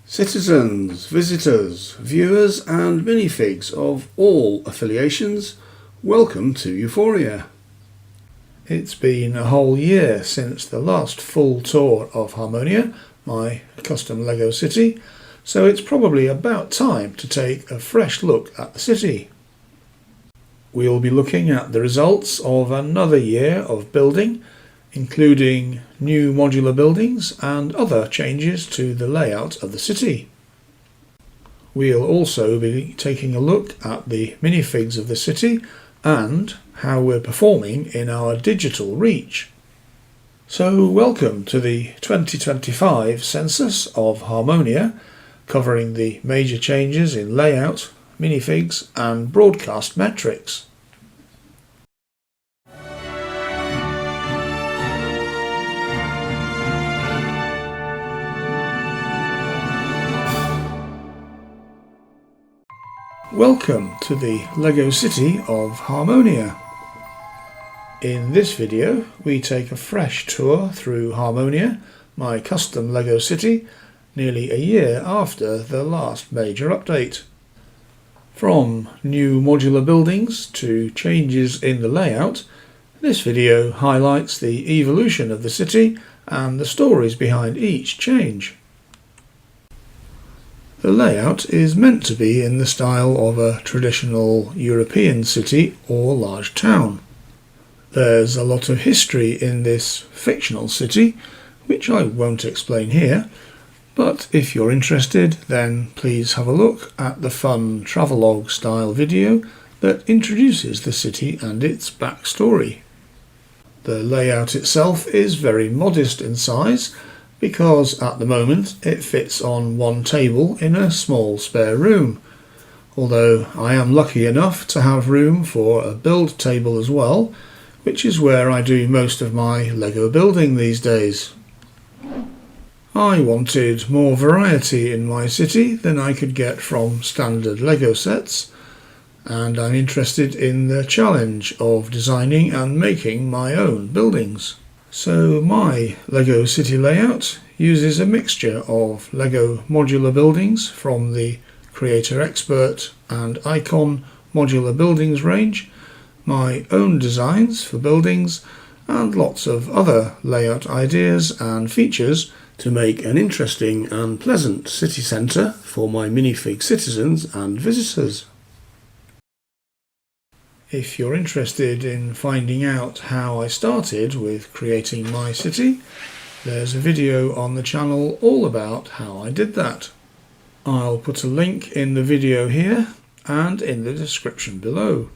Citizens, visitors, viewers and minifigs of all affiliations, welcome to Euphoria. It's been a whole year since the last full tour of Harmonia, my custom Lego city, so it's probably about time to take a fresh look at the city. We'll be looking at the results of another year of building, including new modular buildings and other changes to the layout of the city. We'll also be taking a look at the minifigs of the city and how we're performing in our digital reach. So welcome to the 2025 Census of Harmonia, covering the major changes in layout, minifigs and broadcast metrics. Welcome to the Lego City of Harmonia. In this video we take a fresh tour through Harmonia, my custom Lego city, nearly a year after the last major update. From new modular buildings to changes in the layout, this video highlights the evolution of the city and the stories behind each change. The layout is meant to be in the style of a traditional European city or large town. There's a lot of history in this fictional city, which I won't explain here, but if you're interested then please have a look at the fun travelogue style video that introduces the city and its backstory. The layout itself is very modest in size, because at the moment it fits on one table in a small spare room, although I am lucky enough to have room for a build table as well, which is where I do most of my Lego building these days. I wanted more variety in my city than I could get from standard Lego sets, and I'm interested in the challenge of designing and making my own buildings. So my Lego city layout uses a mixture of Lego modular buildings from the Creator Expert and Icon modular buildings range, my own designs for buildings, and lots of other layout ideas and features to make an interesting and pleasant city centre for my minifig citizens and visitors. If you're interested in finding out how I started with creating my city, there's a video on the channel all about how I did that. I'll put a link in the video here and in the description below.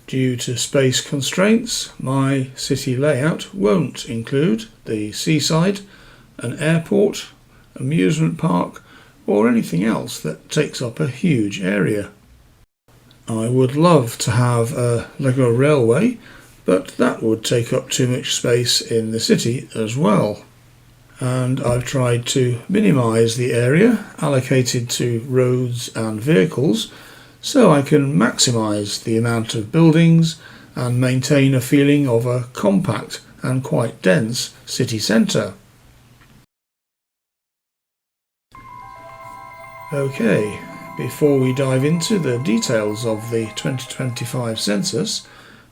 Due to space constraints, my city layout won't include the seaside, an airport, amusement park, or anything else that takes up a huge area. I would love to have a Lego railway, but that would take up too much space in the city as well. And I've tried to minimise the area allocated to roads and vehicles so I can maximise the amount of buildings and maintain a feeling of a compact and quite dense city centre. Okay. Before we dive into the details of the 2025 census,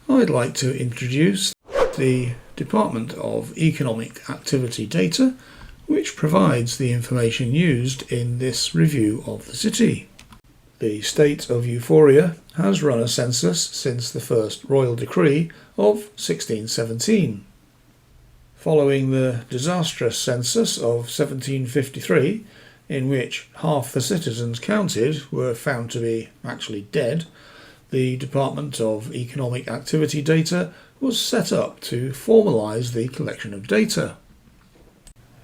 I'd like to introduce the Department of Economic Activity Data, which provides the information used in this review of the city. The state of Euphoria has run a census since the first royal decree of 1617. Following the disastrous census of 1753, in which half the citizens counted were found to be actually dead, the Department of Economic Activity Data was set up to formalise the collection of data.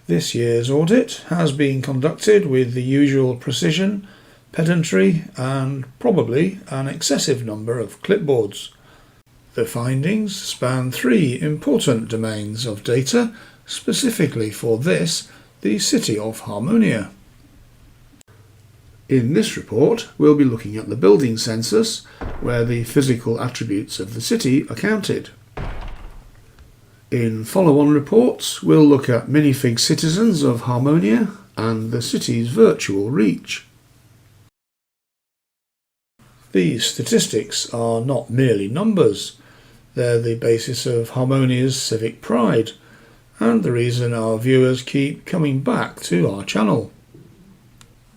This year's audit has been conducted with the usual precision, pedantry and probably an excessive number of clipboards. The findings span three important domains of data specifically for this, the City of Harmonia. In this report, we'll be looking at the building census, where the physical attributes of the city are counted. In follow-on reports, we'll look at minifig citizens of Harmonia and the city's virtual reach. These statistics are not merely numbers, they're the basis of Harmonia's civic pride, and the reason our viewers keep coming back to our channel.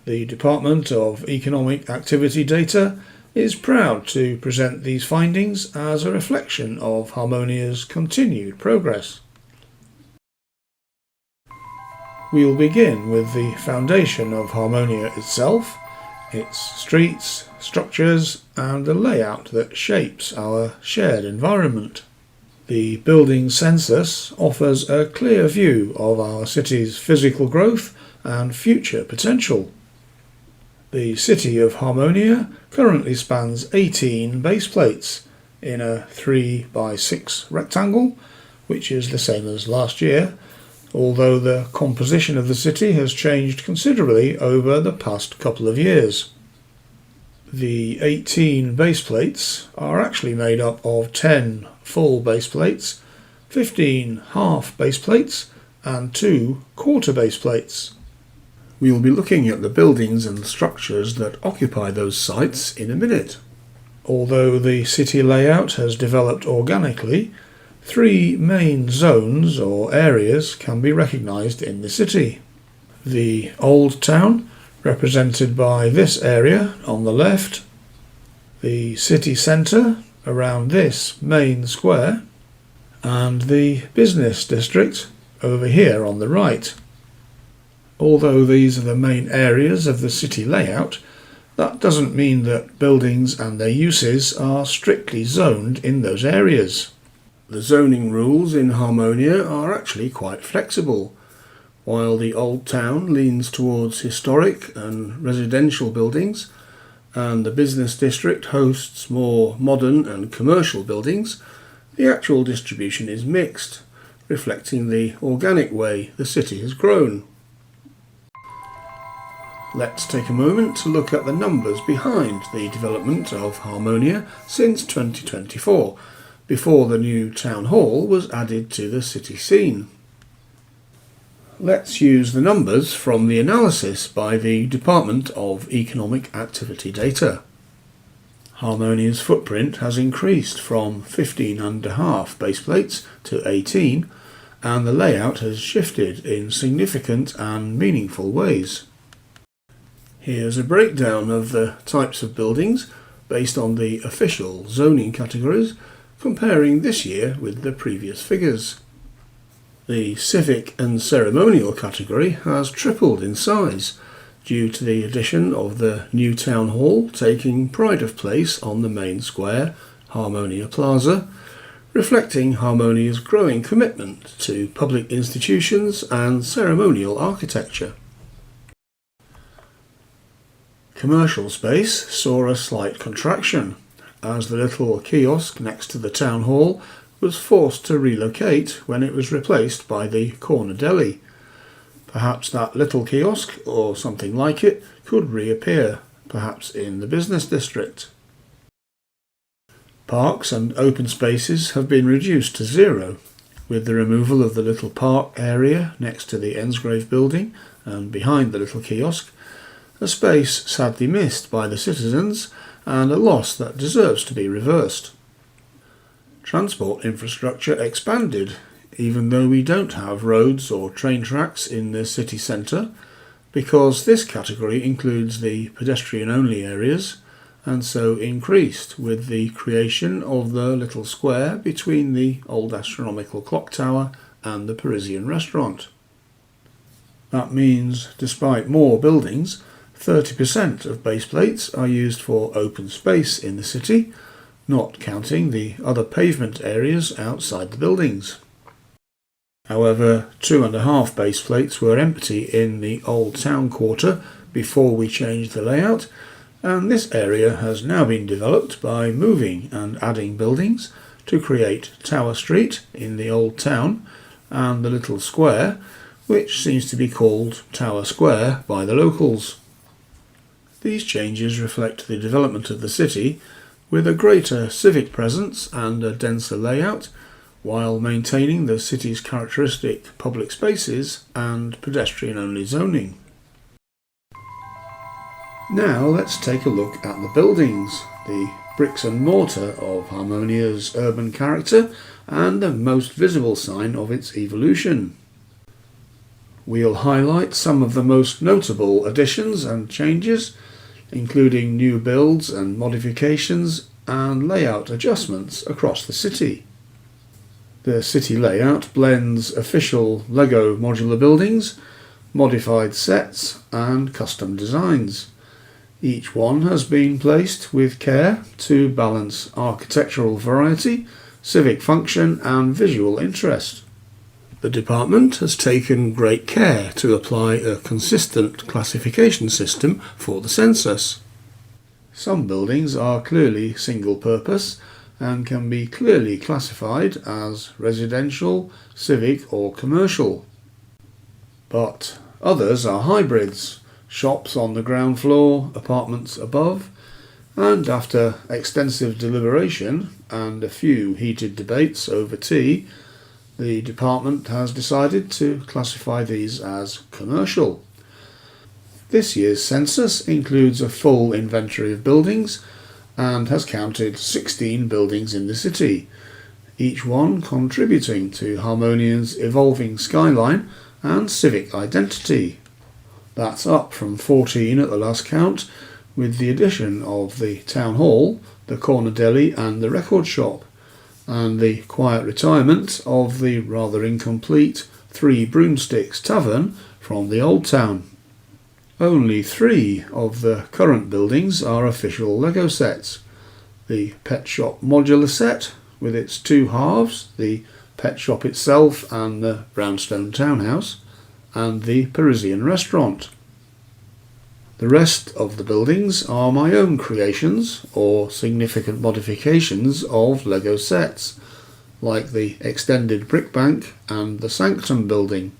The Department of Economic Activity Data is proud to present these findings as a reflection of Harmonia's continued progress. We'll begin with the foundation of Harmonia itself, its streets, structures, and the layout that shapes our shared environment. The building census offers a clear view of our city's physical growth and future potential. The city of Harmonia currently spans 18 base plates in a 3x6 rectangle, which is the same as last year, although the composition of the city has changed considerably over the past couple of years. The 18 base plates are actually made up of 10 full base plates, 15 half base plates, and 2 quarter base plates. We'll be looking at the buildings and structures that occupy those sites in a minute. Although the city layout has developed organically, 3 main zones or areas can be recognised in the city. The Old Town, represented by this area on the left, the city centre around this main square, and the business district over here on the right. Although these are the main areas of the city layout, that doesn't mean that buildings and their uses are strictly zoned in those areas. The zoning rules in Harmonia are actually quite flexible. While the Old Town leans towards historic and residential buildings, and the business district hosts more modern and commercial buildings, the actual distribution is mixed, reflecting the organic way the city has grown. Let's take a moment to look at the numbers behind the development of Harmonia since 2024, before the new town hall was added to the city scene. Let's use the numbers from the analysis by the Department of Economic Activity Data. Harmonia's footprint has increased from 15.5 base plates to 18, and the layout has shifted in significant and meaningful ways. Here's a breakdown of the types of buildings based on the official zoning categories, comparing this year with the previous figures. The civic and ceremonial category has tripled in size due to the addition of the new town hall taking pride of place on the main square, Harmonia Plaza, reflecting Harmonia's growing commitment to public institutions and ceremonial architecture. Commercial space saw a slight contraction, as the little kiosk next to the town hall was forced to relocate when it was replaced by the corner deli. Perhaps that little kiosk, or something like it, could reappear, perhaps in the business district. Parks and open spaces have been reduced to 0, with the removal of the little park area next to the Ensgrave building and behind the little kiosk, a space sadly missed by the citizens and a loss that deserves to be reversed. Transport infrastructure expanded, even though we don't have roads or train tracks in the city centre, because this category includes the pedestrian-only areas, and so increased with the creation of the little square between the old astronomical clock tower and the Parisian restaurant. That means, despite more buildings, 30% of base plates are used for open space in the city, not counting the other pavement areas outside the buildings. However, 2.5 base plates were empty in the old town quarter before we changed the layout, and this area has now been developed by moving and adding buildings to create Tower Street in the old town and the little square, which seems to be called Tower Square by the locals. These changes reflect the development of the city with a greater civic presence and a denser layout, while maintaining the city's characteristic public spaces and pedestrian-only zoning. Now let's take a look at the buildings, the bricks and mortar of Harmonia's urban character and the most visible sign of its evolution. We'll highlight some of the most notable additions and changes, including new builds and modifications and layout adjustments across the city. The city layout blends official LEGO modular buildings, modified sets and custom designs. Each one has been placed with care to balance architectural variety, civic function and visual interest. The department has taken great care to apply a consistent classification system for the census. Some buildings are clearly single-purpose and can be clearly classified as residential, civic or commercial. But others are hybrids, shops on the ground floor, apartments above, and after extensive deliberation and a few heated debates over tea, the department has decided to classify these as commercial. This year's census includes a full inventory of buildings and has counted 16 buildings in the city, each one contributing to Harmonia's evolving skyline and civic identity. That's up from 14 at the last count, with the addition of the town hall, the corner deli and the record shop, and the quiet retirement of the rather incomplete Three Broomsticks Tavern from the Old Town. Only 3 of the current buildings are official LEGO sets. The Pet Shop Modular set, with its 2 halves, the pet shop itself and the brownstone townhouse, and the Parisian restaurant. The rest of the buildings are my own creations or significant modifications of LEGO sets, like the extended brick bank and the Sanctum building.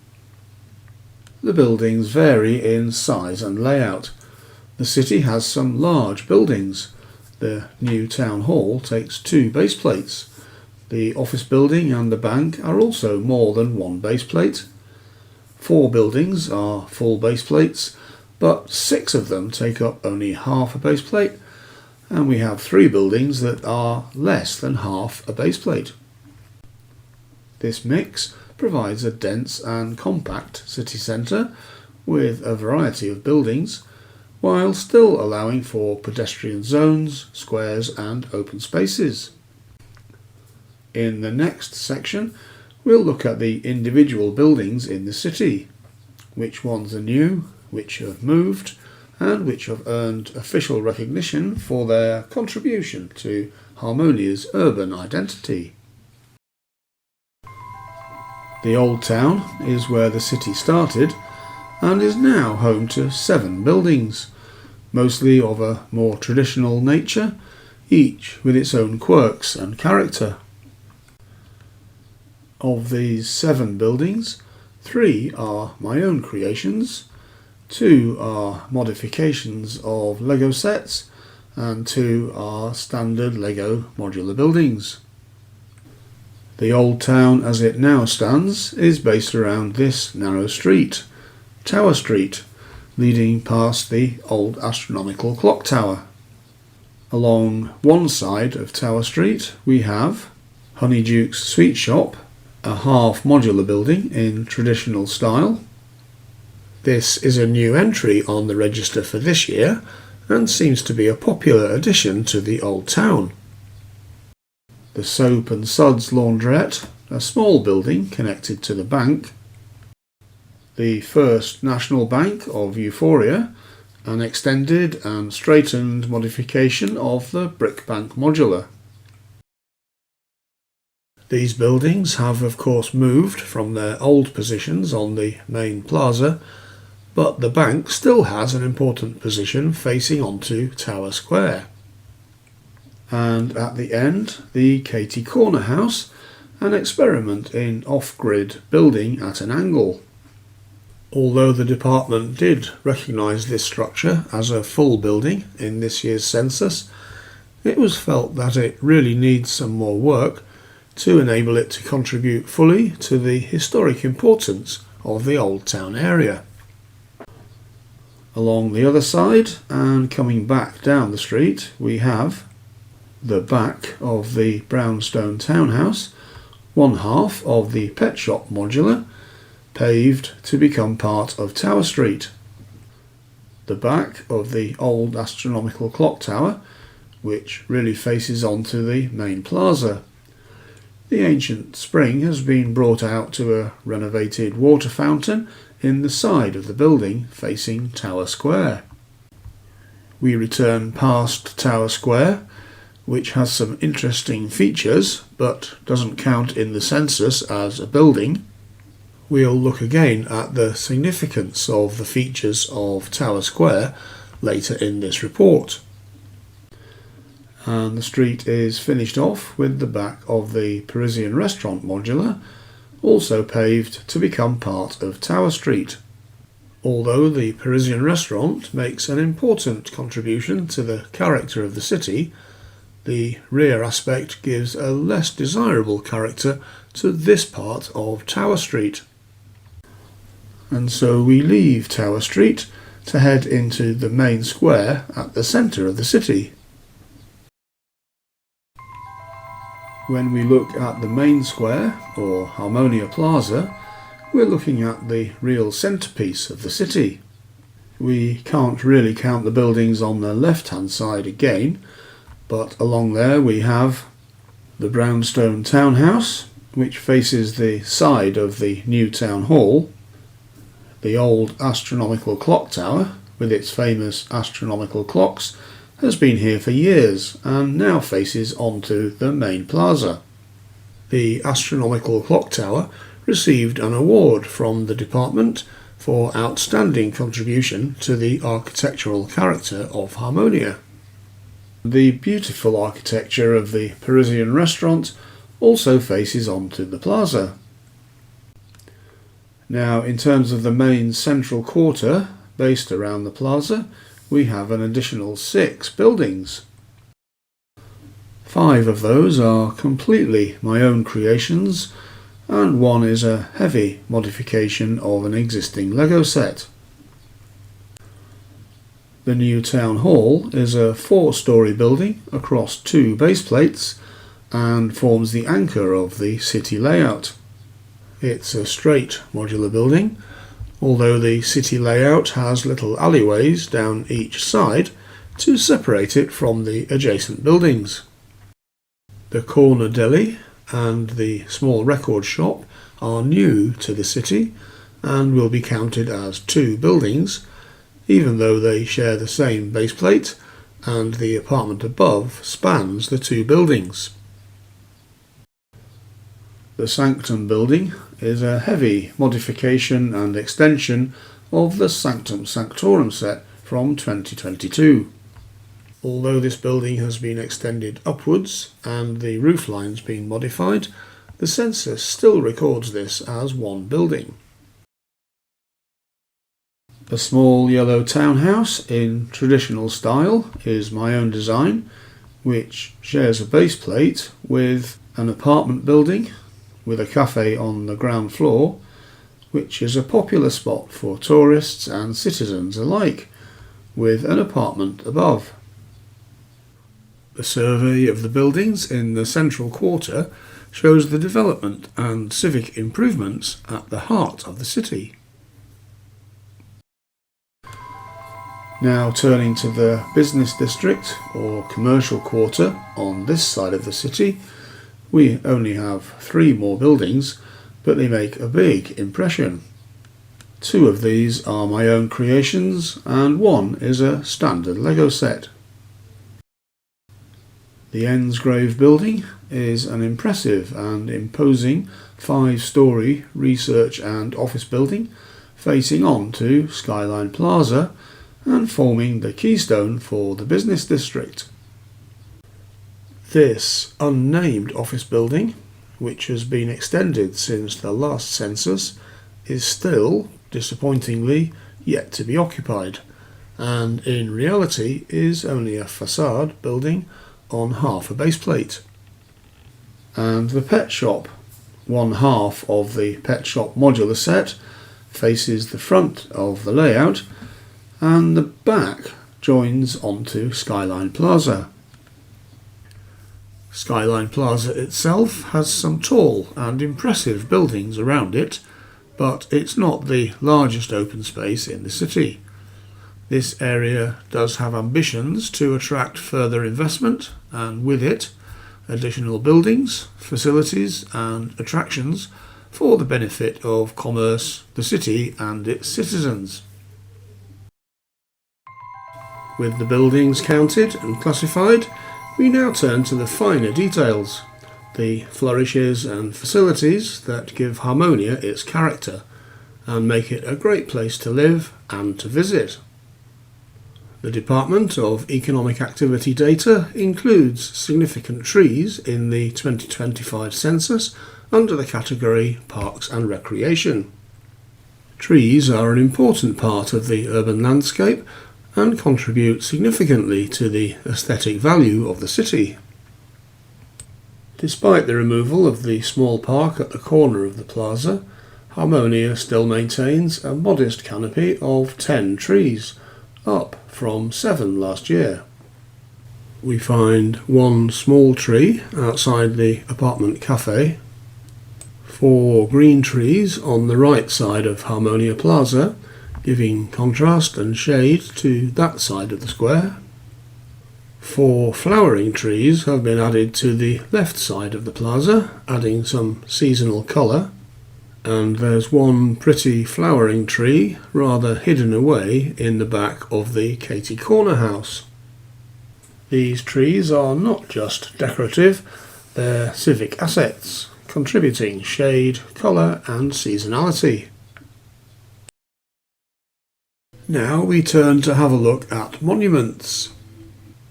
The buildings vary in size and layout. The city has some large buildings. The new town hall takes 2 base plates. The office building and the bank are also more than 1 base plate. 4 buildings are full base plates, but 6 of them take up only half a base plate, and we have 3 buildings that are less than half a base plate. This mix provides a dense and compact city centre with a variety of buildings, while still allowing for pedestrian zones, squares and open spaces. In the next section, we'll look at the individual buildings in the city, which ones are new, which have moved, and which have earned official recognition for their contribution to Harmonia's urban identity. The Old Town is where the city started and is now home to 7 buildings, mostly of a more traditional nature, each with its own quirks and character. Of these 7 buildings, 3 are my own creations, 2 are modifications of LEGO sets, and 2 are standard LEGO modular buildings. The Old Town as it now stands is based around this narrow street, Tower Street, leading past the old astronomical clock tower. Along one side of Tower Street we have Honeyduke's Sweet Shop, a half modular building in traditional style. This is a new entry on the register for this year and seems to be a popular addition to the Old Town. The Soap and Suds Laundrette, a small building connected to the bank. The First National Bank of Euphoria, an extended and straightened modification of the Brick Bank Modular. These buildings have of course moved from their old positions on the main plaza, but the bank still has an important position facing onto Tower Square. And at the end, the Katie Corner House, an experiment in off-grid building at an angle. Although the department did recognise this structure as a full building in this year's census, it was felt that it really needs some more work to enable it to contribute fully to the historic importance of the Old Town area. Along the other side and coming back down the street, we have the back of the brownstone townhouse, one half of the pet shop Modular, paved to become part of Tower Street. The back of the old astronomical clock tower, which really faces onto the main plaza. The ancient spring has been brought out to a renovated water fountain in the side of the building facing Tower Square. We return past Tower Square, which has some interesting features but doesn't count in the census as a building. We'll look again at the significance of the features of Tower Square later in this report. And the street is finished off with the back of the Parisian restaurant Modular, also paved to become part of Tower Street. Although the Parisian restaurant makes an important contribution to the character of the city, the rear aspect gives a less desirable character to this part of Tower Street. And so we leave Tower Street to head into the main square at the centre of the city. When we look at the main square, or Harmonia Plaza, we're looking at the real centrepiece of the city. We can't really count the buildings on the left-hand side again, but along there we have the brownstone townhouse, which faces the side of the new town hall, the old astronomical clock tower, with its famous astronomical clocks, has been here for years and now faces onto the main plaza. The astronomical clock tower received an award from the department for outstanding contribution to the architectural character of Harmonia. The beautiful architecture of the Parisian restaurant also faces onto the plaza. Now, in terms of the main central quarter based around the plaza, we have an additional 6 buildings. 5 of those are completely my own creations, and 1 is a heavy modification of an existing Lego set. The new town hall is a 4-storey building across 2 base plates and forms the anchor of the city layout. It's a straight modular building, although the city layout has little alleyways down each side to separate it from the adjacent buildings. The corner deli and the small record shop are new to the city and will be counted as 2 buildings, even though they share the same base plate and the apartment above spans the 2 buildings. The Sanctum building is a heavy modification and extension of the Sanctum Sanctorum set from 2022. Although this building has been extended upwards and the roof line's been modified, the census still records this as 1 building. A small yellow townhouse in traditional style is my own design, which shares a base plate with an apartment building with a cafe on the ground floor, which is a popular spot for tourists and citizens alike, with an apartment above. The survey of the buildings in the central quarter shows the development and civic improvements at the heart of the city. Now turning to the business district or commercial quarter on this side of the city, we only have 3 more buildings, but they make a big impression. 2 of these are my own creations and 1 is a standard Lego set. The Ensgrave building is an impressive and imposing 5-storey research and office building facing on to Skyline Plaza and forming the keystone for the business district. This unnamed office building, which has been extended since the last census, is still, disappointingly, yet to be occupied, and in reality is only a facade building on half a base plate. And the pet shop, one half of the pet shop modular set, faces the front of the layout and the back joins onto Skyline Plaza. Skyline Plaza itself has some tall and impressive buildings around it, but it's not the largest open space in the city. This area does have ambitions to attract further investment, and with it, additional buildings, facilities and attractions for the benefit of commerce, the city and its citizens. With the buildings counted and classified, we now turn to the finer details, the flourishes and facilities that give Harmonia its character and make it a great place to live and to visit. The Department of Economic Activity data includes significant trees in the 2025 census under the category Parks and Recreation. Trees are an important part of the urban landscape and contribute significantly to the aesthetic value of the city. Despite the removal of the small park at the corner of the plaza, Harmonia still maintains a modest canopy of 10 trees, up from 7 last year. We find one small tree outside the apartment cafe, 4 green trees on the right side of Harmonia Plaza, giving contrast and shade to that side of the square. 4 flowering trees have been added to the left side of the plaza, adding some seasonal colour. And there's one pretty flowering tree rather hidden away in the back of the Katie Corner house. These trees are not just decorative, they're civic assets, contributing shade, colour and seasonality. Now we turn to have a look at monuments.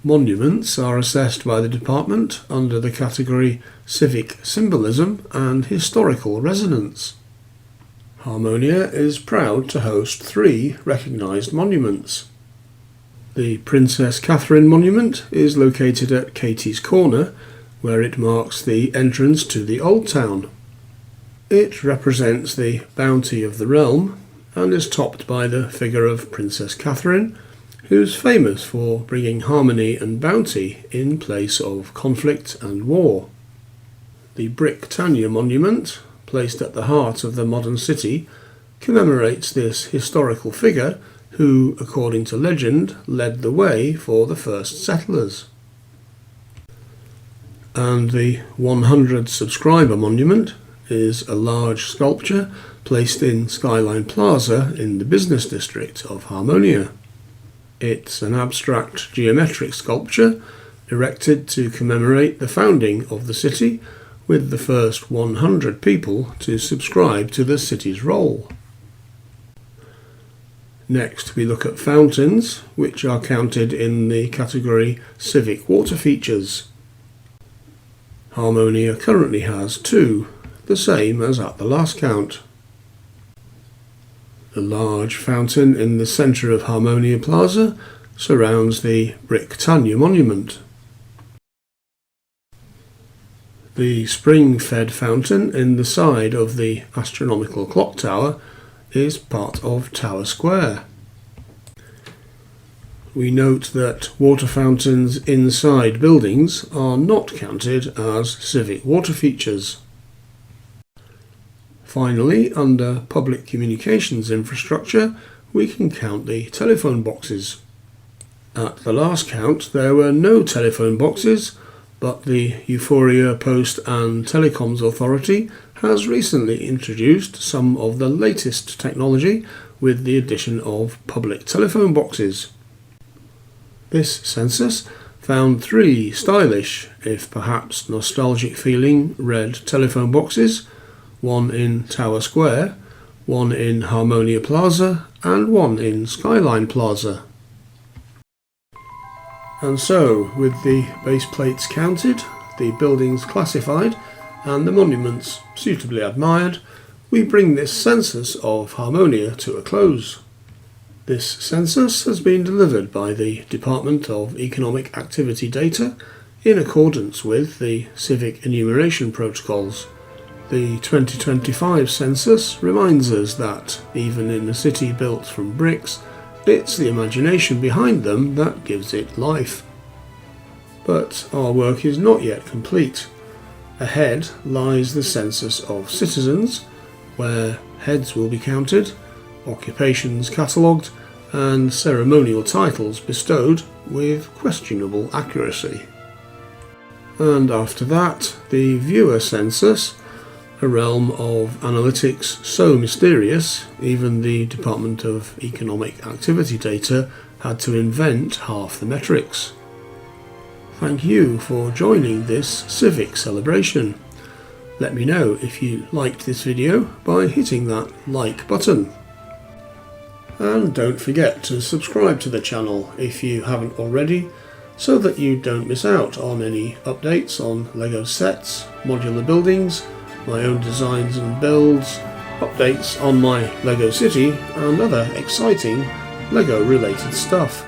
Monuments are assessed by the department under the category Civic Symbolism and Historical Resonance. Harmonia is proud to host 3 recognised monuments. The Princess Catherine Monument is located at Katie's Corner, where it marks the entrance to the Old Town. It represents the bounty of the realm and is topped by the figure of Princess Catherine, who's famous for bringing harmony and bounty in place of conflict and war. The Brick-Tanya Monument, placed at the heart of the modern city, commemorates this historical figure who, according to legend, led the way for the first settlers. And the 100 Subscriber Monument is a large sculpture placed in Skyline Plaza in the business district of Harmonia. It's an abstract geometric sculpture erected to commemorate the founding of the city, with the first 100 people to subscribe to the city's roll. Next we look at fountains, which are counted in the category Civic Water Features. Harmonia currently has 2, the same as at the last count. The large fountain in the centre of Harmonia Plaza surrounds the Brick-Tanya Monument. The spring-fed fountain in the side of the astronomical clock tower is part of Tower Square. We note that water fountains inside buildings are not counted as civic water features. Finally, under public communications infrastructure, we can count the telephone boxes. At the last count, there were no telephone boxes, but the Euphoria Post and Telecoms Authority has recently introduced some of the latest technology with the addition of public telephone boxes. This census found 3 stylish, if perhaps nostalgic feeling, red telephone boxes, one in Tower Square, one in Harmonia Plaza and one in Skyline Plaza. And so, with the base plates counted, the buildings classified and the monuments suitably admired, we bring this census of Harmonia to a close. This census has been delivered by the Department of Economic Activity data in accordance with the Civic Enumeration Protocols. The 2025 census reminds us that, even in a city built from bricks, It's the imagination behind them that gives it life. But our work is not yet complete. Ahead lies the census of citizens, where heads will be counted, occupations catalogued, and ceremonial titles bestowed with questionable accuracy. And after that, the viewer census, a realm of analytics so mysterious even the Department of Economic Activity Data had to invent half the metrics. Thank you for joining this civic celebration. Let me know if you liked this video by hitting that like button. And don't forget to subscribe to the channel if you haven't already, so that you don't miss out on any updates on LEGO sets, modular buildings, my own designs and builds, updates on my LEGO City and other exciting LEGO related stuff.